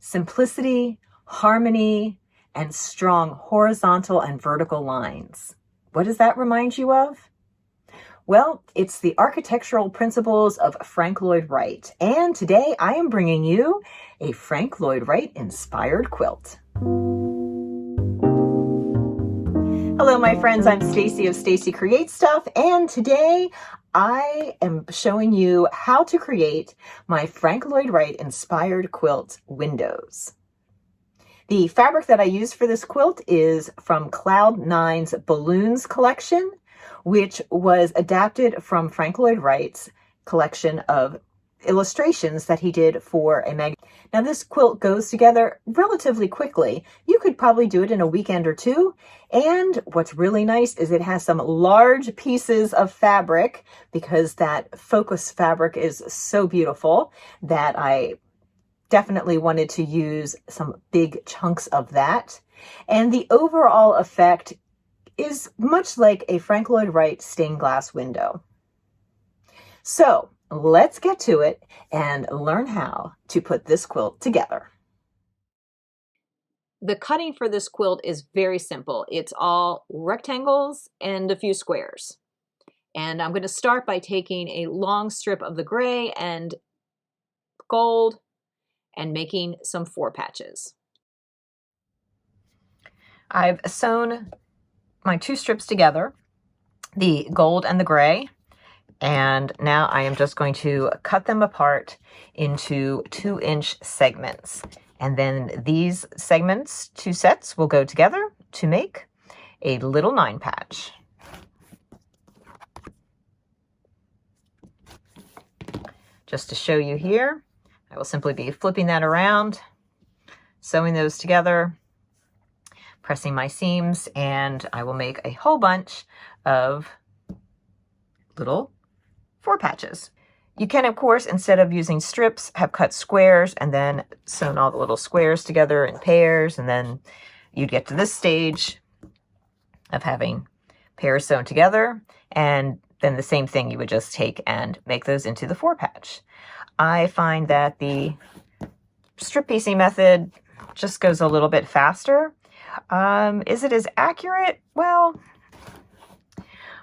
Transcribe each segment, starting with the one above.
simplicity, harmony, and strong horizontal and vertical lines. What does that remind you of? Well, it's the architectural principles of Frank Lloyd Wright, and today I am bringing you a Frank Lloyd Wright inspired quilt. Hello, my friends. I'm Stacy of Stacy Creates Stuff, and today I am showing you how to create my Frank Lloyd Wright inspired quilt windows. The fabric that I use for this quilt is from Cloud9's Balloons collection, which was adapted from Frank Lloyd Wright's collection of illustrations that he did for a magazine. Now this quilt goes together relatively quickly. You could probably do it in a weekend or two. And what's really nice is it has some large pieces of fabric, because that focus fabric is so beautiful that I definitely wanted to use some big chunks of that. And the overall effect is much like a Frank Lloyd Wright stained glass window. So let's get to it and learn how to put this quilt together. The cutting for this quilt is very simple. It's all rectangles and a few squares. And I'm going to start by taking a long strip of the gray and gold and making some 4 patches. I've sewn my 2 strips together, the gold and the gray, and now I am just going to cut them apart into 2-inch segments. And then these segments, 2 sets, will go together to make a little 9 patch. Just to show you here, I will simply be flipping that around, sewing those together, pressing my seams, and I will make a whole bunch of little 4 patches. You can, of course, instead of using strips, have cut squares and then sewn all the little squares together in pairs, and then you'd get to this stage of having pairs sewn together, and then the same thing, you would just take and make those into the 4 patch. I find that the strip piecing method just goes a little bit faster. Is it as accurate? Well,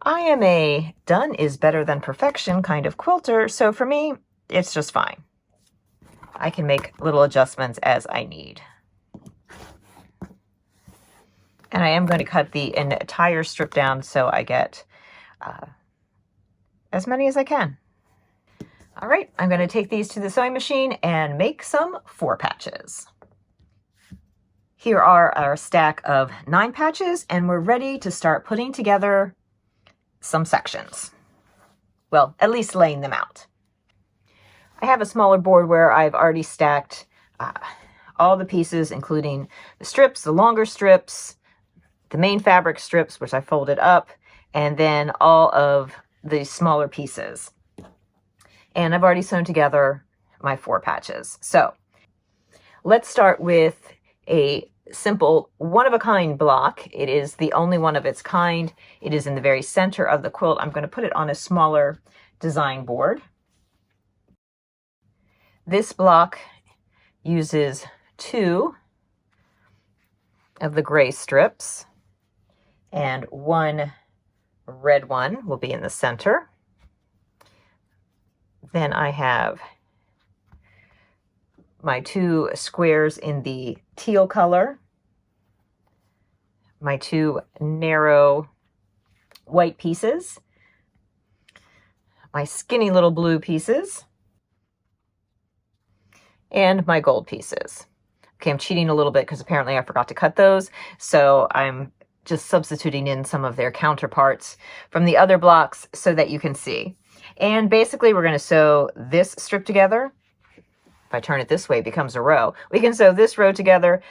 I am a done is better than perfection kind of quilter, so for me, it's just fine. I can make little adjustments as I need. And I am going to cut the entire strip down so I get as many as I can. All right, I'm going to take these to the sewing machine and make some 4 patches. Here are our stack of 9 patches, and we're ready to start putting together some sections. Well, at least laying them out. I have a smaller board where I've already stacked all the pieces, including the strips, the longer strips, the main fabric strips, which I folded up, and then all of the smaller pieces. And I've already sewn together my 4 patches. So let's start with a simple one-of-a-kind block. It is the only one of its kind. It is in the very center of the quilt. I'm going to put it on a smaller design board. This block uses 2 of the gray strips, and 1 red one will be in the center. Then I have my 2 squares in the teal color, my 2 narrow white pieces, my skinny little blue pieces, and my gold pieces. Okay, I'm cheating a little bit because apparently I forgot to cut those, so I'm just substituting in some of their counterparts from the other blocks so that you can see. And basically we're going to sew this strip together. If I turn it this way, it becomes a row. We can sew this row together,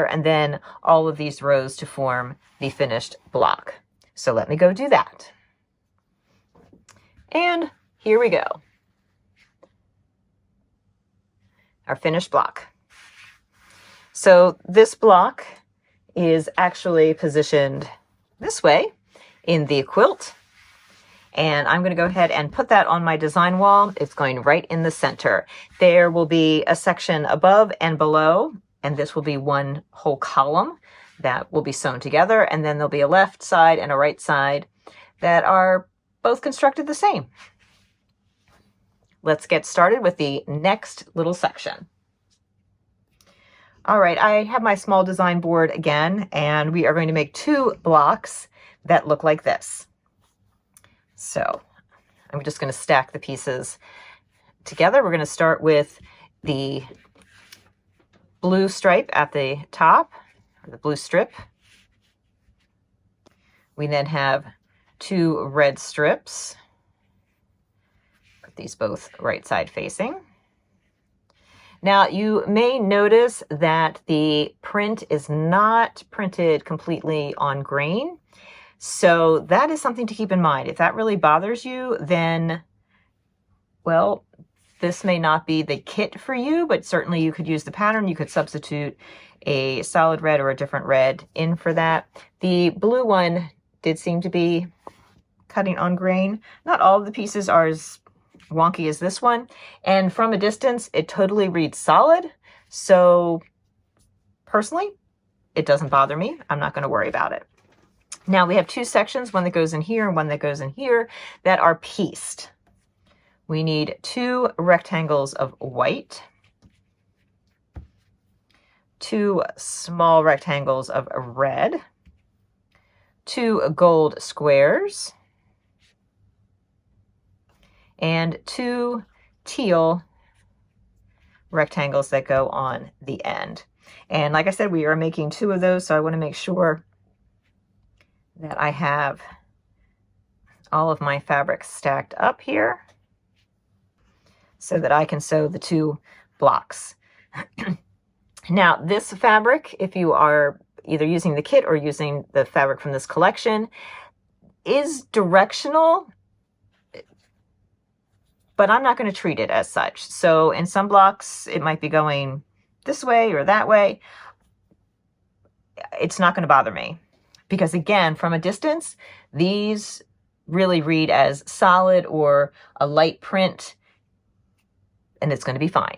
and then all of these rows to form the finished block. So let me go do that. And here we go. Our finished block. So this block is actually positioned this way in the quilt. And I'm going to go ahead and put that on my design wall. It's going right in the center. There will be a section above and below, and this will be one whole column that will be sewn together. And then there'll be a left side and a right side that are both constructed the same. Let's get started with the next little section. All right, I have my small design board again, and we are going to make 2 blocks that look like this. So I'm just going to stack the pieces together. We're going to start with the blue stripe at the top, or the blue strip. We then have 2 red strips. Put these both right side facing. Now you may notice that the print is not printed completely on grain. So that is something to keep in mind. If that really bothers you, then, well, this may not be the kit for you, but certainly you could use the pattern. You could substitute a solid red or a different red in for that. The blue one did seem to be cutting on grain. Not all of the pieces are as wonky as this one, and from a distance it totally reads solid, so personally it doesn't bother me. I'm not going to worry about it. Now we have 2 sections, one that goes in here and one that goes in here, that are pieced. We need 2 rectangles of white, 2 small rectangles of red, 2 gold squares, and 2 teal rectangles that go on the end. And like I said, we are making 2 of those, so I want to make sure that I have all of my fabric stacked up here so that I can sew the 2 blocks. Now this fabric, if you are either using the kit or using the fabric from this collection, is directional, but I'm not going to treat it as such. So in some blocks, it might be going this way or that way. It's not going to bother me because, again, from a distance, these really read as solid or a light print, and it's going to be fine.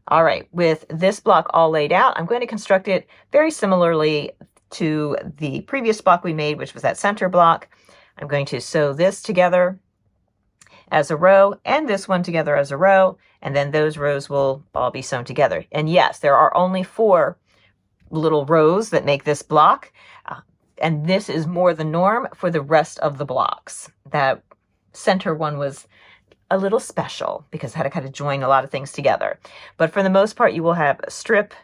All right, with this block all laid out, I'm going to construct it very similarly to the previous block we made, which was that center block. I'm going to sew this together as a row and this one together as a row, and then those rows will all be sewn together. And yes, there are only 4 little rows that make this block, and this is more the norm for the rest of the blocks. That center one was a little special because I had to kind of join a lot of things together. But for the most part, you will have a strip,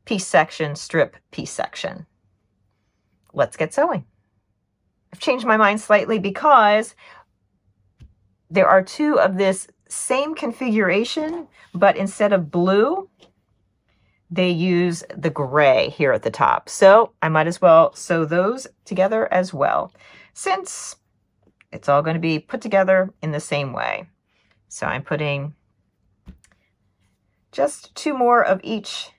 piece section, strip, piece section. Let's get sewing. I've changed my mind slightly because there are 2 of this same configuration, but instead of blue, they use the gray here at the top. So I might as well sew those together as well, since it's all going to be put together in the same way. So I'm putting just 2 more of each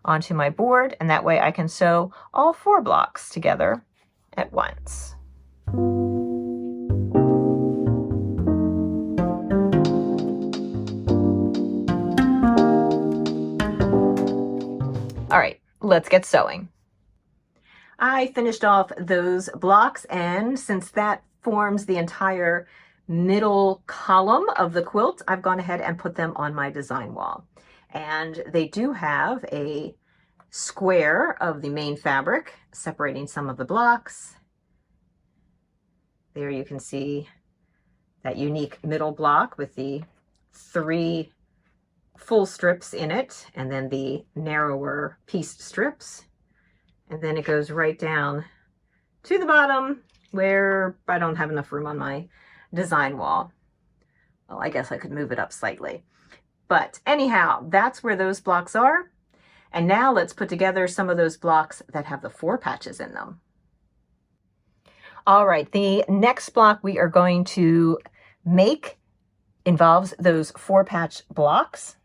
onto my board, and that way I can sew all 4 blocks together at once. All right, let's get sewing. I finished off those blocks, and since that forms the entire middle column of the quilt, I've gone ahead and put them on my design wall. And they do have a square of the main fabric separating some of the blocks. There you can see that unique middle block with the 3 full strips in it, and then the narrower pieced strips. And then it goes right down to the bottom where I don't have enough room on my design wall. Well, I guess I could move it up slightly. But anyhow, that's where those blocks are. And now let's put together some of those blocks that have the 4 patches in them. All right, the next block we are going to make involves those 4 patch blocks.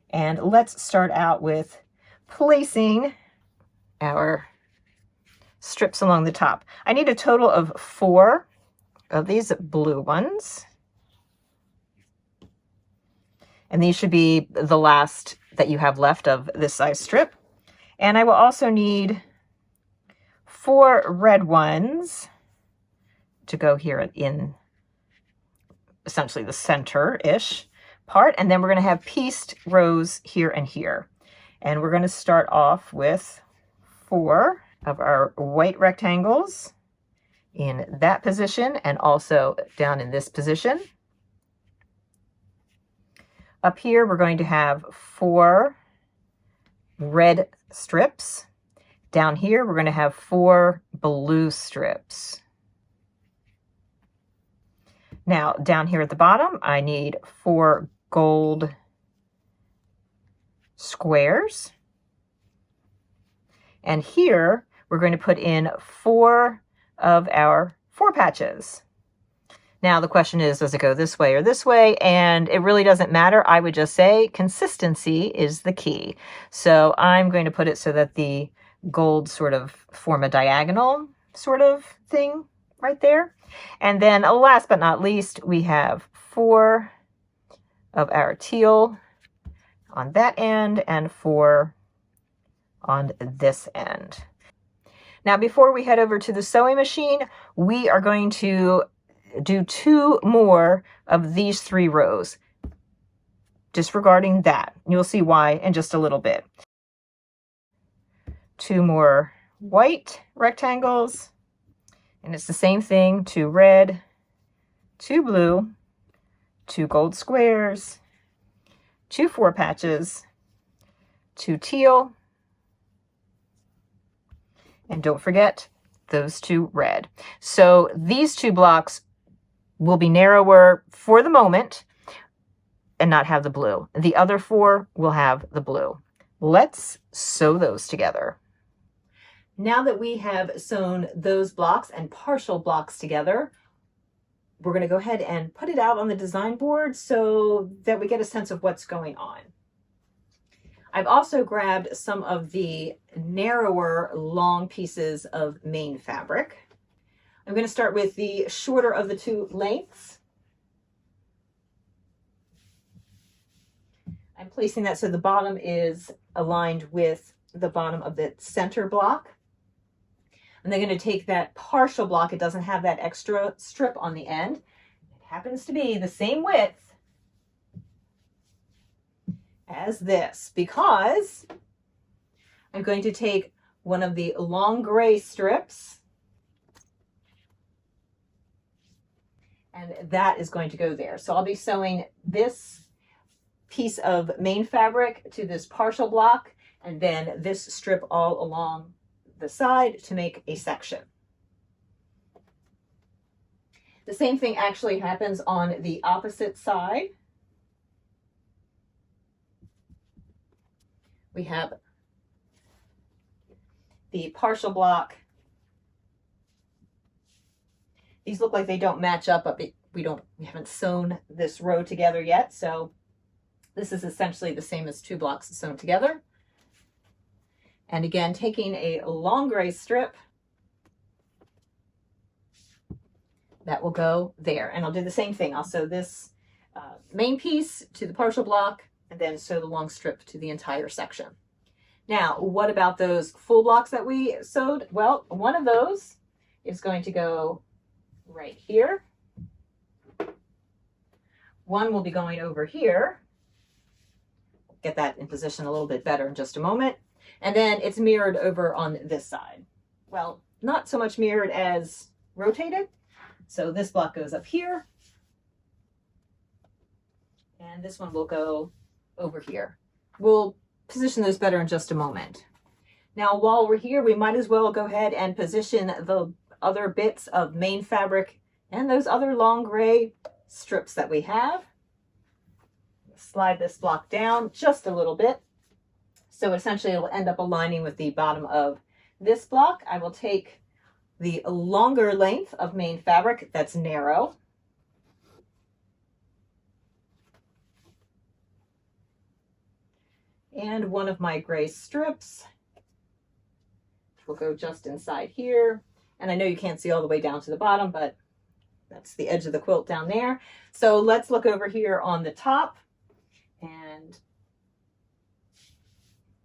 And let's start out with placing our strips along the top. I need a total of 4 of these blue ones. And these should be the last that you have left of this size strip. And I will also need 4 red ones to go here in essentially the center-ish part. And then we're going to have pieced rows here and here. And we're going to start off with 4 of our white rectangles in that position and also down in this position. Up here, we're going to have 4 red strips. Down here, we're going to have 4 blue strips. Now, down here at the bottom, I need 4 gold squares. And here, we're going to put in 4 of our 4 patches. Now, the question is, does it go this way or this way? And it really doesn't matter. I would just say consistency is the key. So I'm going to put it so that the gold sort of form a diagonal sort of thing right there. And then last but not least, we have 4 of our teal on that end and 4 on this end. Now, before we head over to the sewing machine, we are going to do 2 more of these 3 rows, disregarding that. You'll see why in just a little bit. 2 more white rectangles, and it's the same thing, 2 red, 2 blue, 2 gold squares, 2 4 patches, 2 teal, and don't forget those 2 red. So these 2 blocks will be narrower for the moment and not have the blue. The other 4 will have the blue. Let's sew those together. Now that we have sewn those blocks and partial blocks together, we're going to go ahead and put it out on the design board so that we get a sense of what's going on. I've also grabbed some of the narrower long pieces of main fabric. I'm going to start with the shorter of the 2 lengths. I'm placing that so the bottom is aligned with the bottom of the center block. And they're going to take that partial block. It doesn't have that extra strip on the end. It happens to be the same width as this, because I'm going to take one of the long gray strips, and that is going to go there. So I'll be sewing this piece of main fabric to this partial block, and then this strip all along the side to make a section. The same thing actually happens on the opposite side. We have the partial block. These look like they don't match up, but we haven't sewn this row together yet. So this is essentially the same as 2 blocks sewn together. And again, taking a long gray strip, that will go there. And I'll do the same thing. I'll sew this main piece to the partial block and then sew the long strip to the entire section. Now, what about those full blocks that we sewed? Well, one of those is going to go right here. One will be going over here. Get that in position a little bit better in just a moment. And then it's mirrored over on this side. Well, not so much mirrored as rotated. So this block goes up here. And this one will go over here. We'll position those better in just a moment. Now, while we're here, we might as well go ahead and position the other bits of main fabric and those other long gray strips that we have. Slide this block down just a little bit. So essentially it'll end up aligning with the bottom of this block. I will take the longer length of main fabric that's narrow. And one of my gray strips will go just inside here. And I know you can't see all the way down to the bottom, but that's the edge of the quilt down there. So let's look over here on the top, and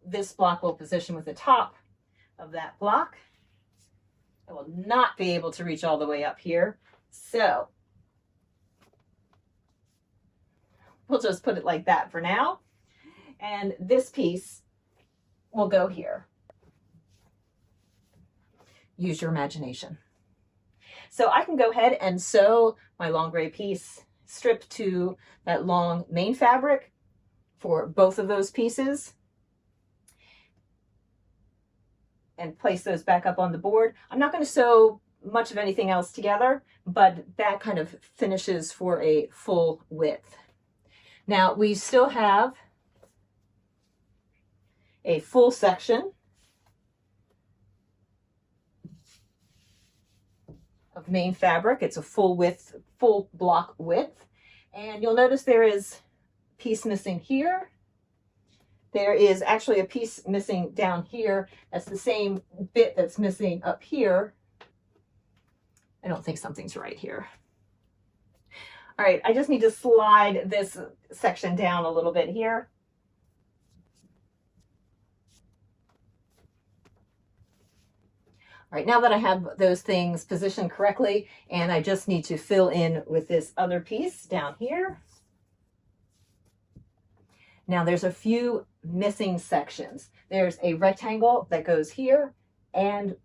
this block will position with the top of that block. I will not be able to reach all the way up here. So we'll just put it like that for now. And this piece will go here. Use your imagination. So I can go ahead and sew my long gray piece strip to that long main fabric for both of those pieces and place those back up on the board. I'm not going to sew much of anything else together, but that kind of finishes for a full width. Now we still have a full section of main fabric. It's a full width, full block width. And you'll notice there is a piece missing here. There is actually a piece missing down here. That's the same bit that's missing up here. I don't think something's right here. All right, I just need to slide this section down a little bit here. All right, now that I have those things positioned correctly, and I just need to fill in with this other piece down here. Now there's a few missing sections. There's a rectangle that goes here, and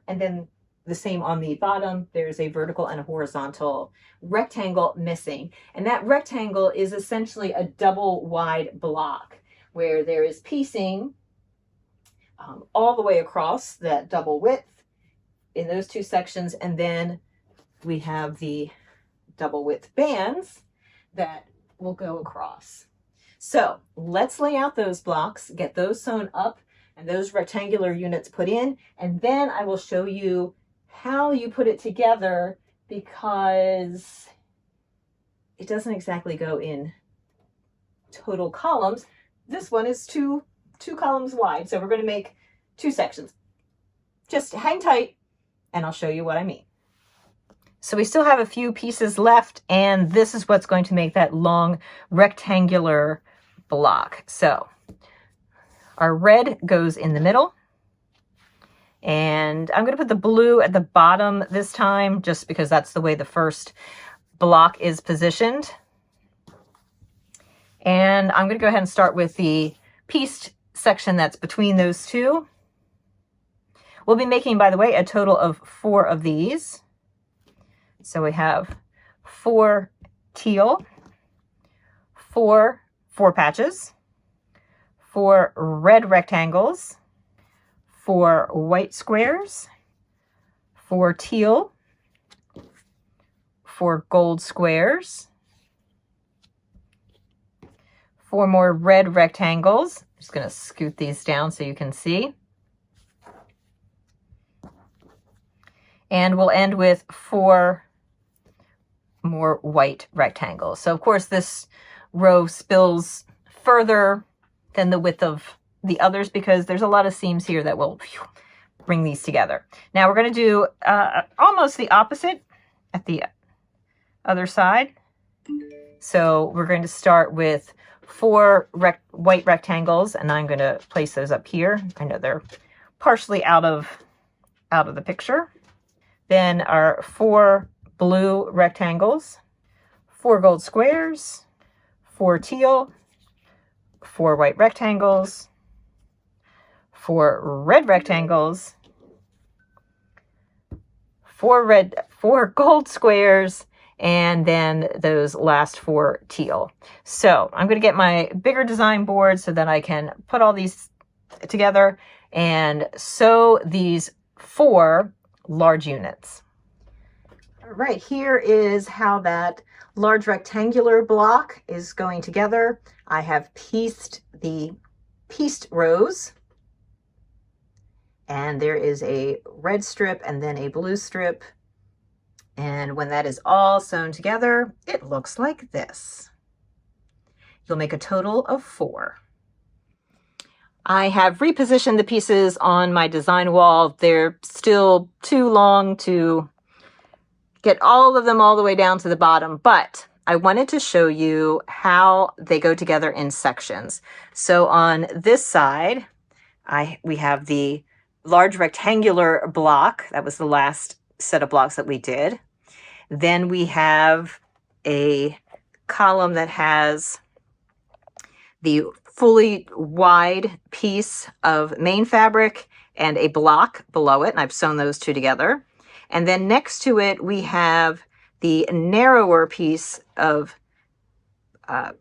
then the same on the bottom. There's a vertical and a horizontal rectangle missing. And that rectangle is essentially a double wide block where there is piecing all the way across that double width in those two sections, and then we have the double width bands that will go across. So let's lay out those blocks, get those sewn up and those rectangular units put in, and then I will show you how you put it together, because it doesn't exactly go in total columns. This one is two columns wide, so we're going to make two sections. Just hang tight and I'll show you what I mean. So we still have a few pieces left, and this is what's going to make that long rectangular block. So our red goes in the middle, and I'm going to put the blue at the bottom this time, just because that's the way the first block is positioned. And I'm going to go ahead and start with the pieced section that's between those two. We'll be making, by the way, a total of 4 of these. So we have 4 teal, 4 patches, 4 red rectangles, 4 white squares, 4 teal, 4 gold squares, 4 more red rectangles. I'm just going to scoot these down so you can see. And we'll end with 4 more white rectangles. So of course this row spills further than the width of the others because there's a lot of seams here that will bring these together. Now we're going to do almost the opposite at the other side. So we're going to start with 4 white rectangles, and I'm going to place those up here. I know they're partially out of the picture. Then our 4 blue rectangles, 4 gold squares, 4 teal, 4 white rectangles, 4 red rectangles, 4 gold squares, and then those last 4 teal. So I'm going to get my bigger design board so that I can put all these together and sew these 4 large units. All right, here is how that large rectangular block is going together. I have pieced the pieced rows, and there is a red strip and then a blue strip. And when that is all sewn together, it looks like this. You'll make a total of 4. I have repositioned the pieces on my design wall. They're still too long to get all of them all the way down to the bottom, but I wanted to show you how they go together in sections. So on this side, we have the large rectangular block. That was the last set of blocks that we did. Then we have a column that has the fully wide piece of main fabric and a block below it, and I've sewn those two together. And then next to it, we have the narrower piece of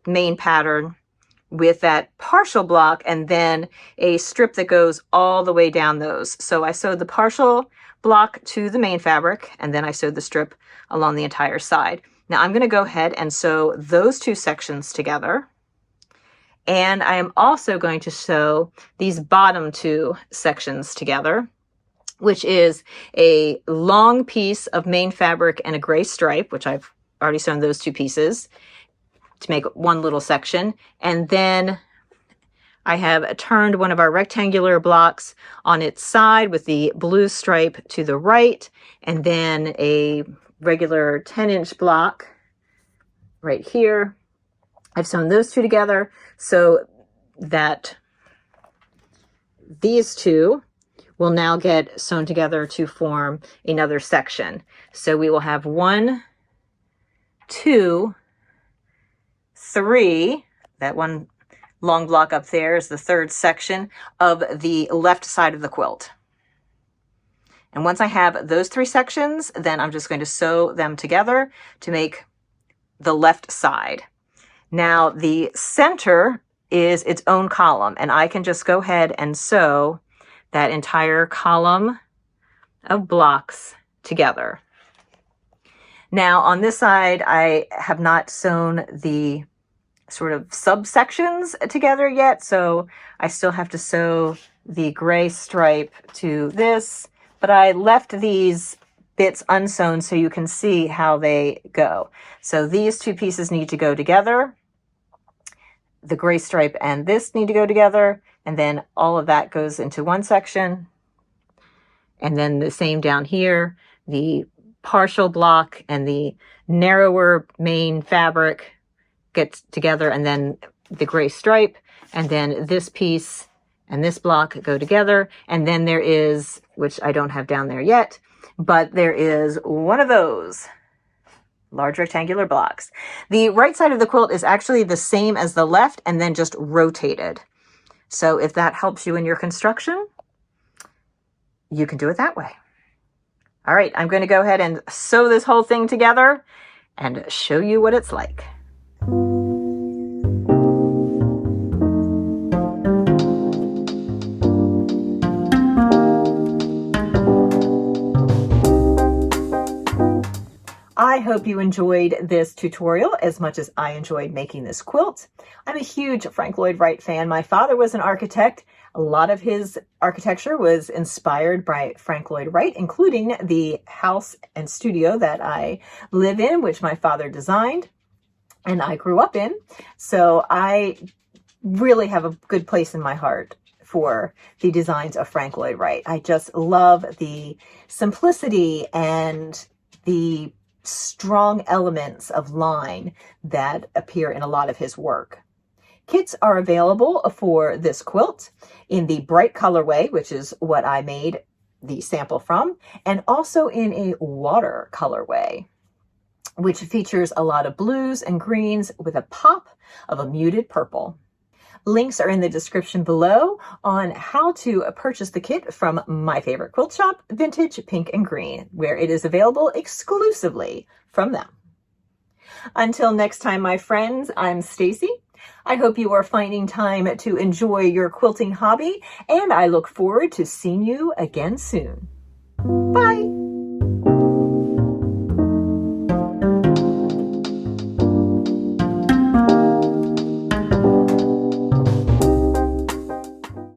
main pattern with that partial block, and then a strip that goes all the way down those. So I sewed the partial block to the main fabric, and then I sewed the strip along the entire side. Now I'm going to go ahead and sew those two sections together. And I am also going to sew these bottom two sections together, which is a long piece of main fabric and a gray stripe, which I've already sewn those two pieces to make one little section. And then I have turned one of our rectangular blocks on its side with the blue stripe to the right, and then a regular 10-inch block right here. I've sewn those two together so that these two will now get sewn together to form another section. So we will have 1, 2, 3. That one long block up there is the third section of the left side of the quilt. And once I have those 3 sections, then I'm just going to sew them together to make the left side. Now the center is its own column, and I can just go ahead and sew that entire column of blocks together. Now on this side, I have not sewn the sort of subsections together yet, so I still have to sew the gray stripe to this, but I left these bits unsewn so you can see how they go. So these two pieces need to go together. The gray stripe and this need to go together, and then all of that goes into one section. And then the same down here, the partial block and the narrower main fabric gets together, and then the gray stripe, and then this piece and this block go together. And then there is, which I don't have down there yet, but there is one of those large rectangular blocks. The right side of the quilt is actually the same as the left, and then just rotated. So if that helps you in your construction, you can do it that way. All right, I'm going to go ahead and sew this whole thing together and show you what it's like. I hope you enjoyed this tutorial as much as I enjoyed making this quilt. I'm a huge Frank Lloyd Wright fan. My father was an architect. A lot of his architecture was inspired by Frank Lloyd Wright, including the house and studio that I live in, which my father designed and I grew up in. So I really have a good place in my heart for the designs of Frank Lloyd Wright. I just love the simplicity and the strong elements of line that appear in a lot of his work. Kits are available for this quilt in the bright colorway, which is what I made the sample from, and also in a water colorway, which features a lot of blues and greens with a pop of a muted purple. Links are in the description below on how to purchase the kit from my favorite quilt shop, Vintage Pink and Green, where it is available exclusively from them. Until next time, my friends, I'm Stacy. I hope you are finding time to enjoy your quilting hobby, and I look forward to seeing you again soon. Bye!